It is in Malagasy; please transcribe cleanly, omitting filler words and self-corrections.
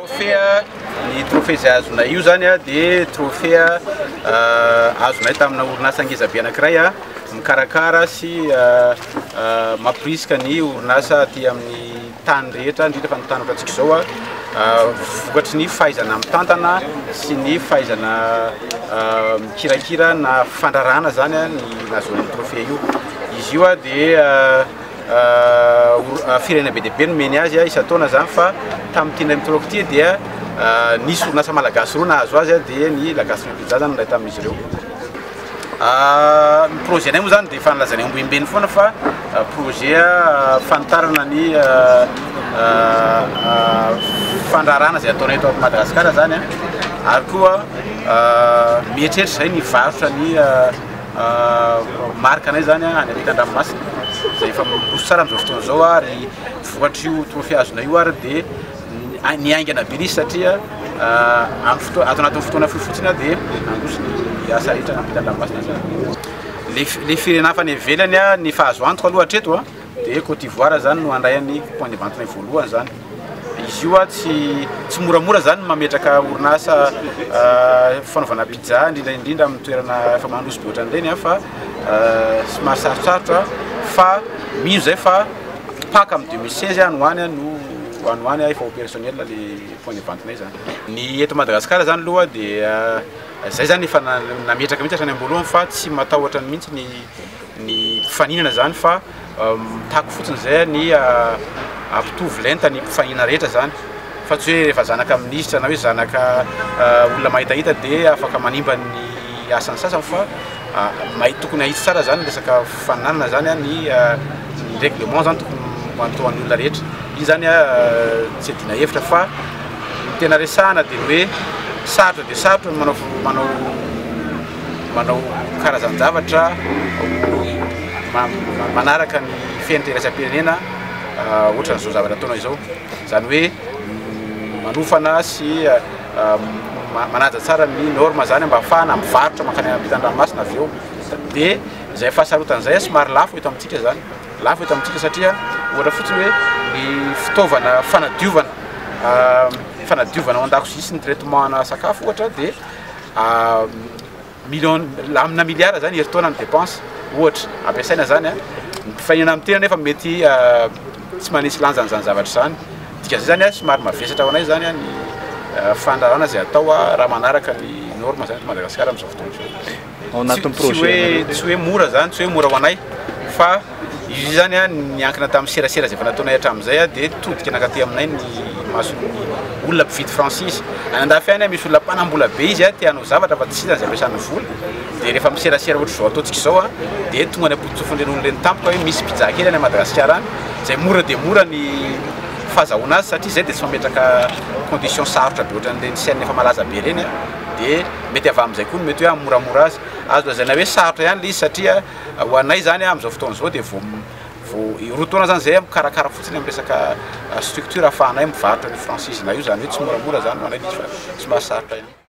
Ny trophée zay azonay io zany de trophée azonay tamina orinasa ngezabe anankiray mikarakara sy mampirisika ny orinasa aty amin'ny tany rehetra indrindra fa ny tany atsika zao vokatry ny fahaizana mitantana sy ny fahaizana mikirakira na fandrarana zany ny nahazoana trophée io. Izy io de firenena be deabe no meny azy isa-taona zany fa tamin'ny tena mitoroky ty dia nisy orinasa malagasy roa nahazo azy dia ny lagasy Olympique zany ray tamin'izy ireo. Ny projet nay moa zany dia efa nilazanay ombiembeny foana fa projet fantarana ny fandrarana zay ataonay eto Madagasikara zany ary koa mieritreritry zay ny varotra ny marque anay zany any Ampitan-dranomasina zay efa miroso tsara amin'izao fotoana zao ary vokatry io trophée azonay io ary dia niaingana be izy satria ato anatin'ny fotoana fohy fotsiny dia androso ny asa rehetra Ampitan-dranomasina zany. Le firenena hafa ny ivelany ny fahazo antoka aloha hatreto dia Côte d'Ivoire zany no andrayan'ny point de vente-nay voalohany zany. Izy io tsy moramora zany mametraka orinasa fanaovana pizza indrindra amin'ny toerana efa mandroso be ohatran'ireny fa somary sarotsarotra fa mino zay fa paka amin'ny 2016 anoany no efa opérationnel le point de vente-nay zany. Ny eto Madagasikara zany aloha dia zay zany efa nametraka mihitsy hatrany amboloany fa tsy matahotra mihitsy ny mpifaninana zany fa mitako fotsiny zay ny ampitovy lenta ny mpifanina rehetra zany fa tsy hoe rehefa zanaka minisitra na hoe zanaka olona mahitahita dia afaka manimba ny asany sasany fa tokony ahitsy tsara zany resaka faninanana zany ny règlement zany tokony matoan'ny olona rehetra. Iny zany tsy adina hevitra fa ny tena resahana dia hoe sarotra manao karazan-javatra manaraka ny fiainana iraisam-pirenena ohatran'izao zavatra ataonao izao zany hoe manofana sy manaja tsara ny norme zany mba ahafahana mivarotra mankany Ampitan-dranomasina avy eo dia izay fahasarotan'izay somary lafo eto amintsika zany lafo eto amintsika satria ohatra fotsiny hoe ny fitaovana fanadiovana ao an-dakozia sy ny traitement na sakafo ohatra dia amina miliara zany herintaona ny dépense ohatra ampiasaina zany ny mpifaninana amin'ny tena nefa mety tsy manisy lanjany zany zavatra zany dika zay zany somary mavesatra ao anay zany ny fandrarana zay atao raha manaraka ny norme zany Madagasikara amin'izao fotoana tsy hoe mora zany tsy hoe mora ho anay fa izy zany niankina tamin'ny serasera zay efa nataonay hatramin'izay dia todika nakaty aminay ny mason'ny olona mpividy francis anandafy any misy olona mpanambola be izy tianao zavatra fa tsy zany zay ampiasany vola dia rehefa miserasera ohatra zao ataontsika izao dia tonga ny ampotsofon'ireny olona reny tampoka hoe misy pizza kely any Madagasikara any zay mora dia mora ny fahazahoana azy satria zay dia tsy mametraka condition sarotra be ohatran'ireny scène efa malaza be reny dia mety avy amin'izay koa mety hoe moramora azo lazaina hoe sarotra ihany le izy satria ho anay zany amin'izao fotoana izao dia roa taona zany zay mikarakara fotsiny amin'ny resaka structure ahafahanay mivarotra ny francis na io zany hoe tsy moramora zany ho anay izy fa somary sarotra ihany.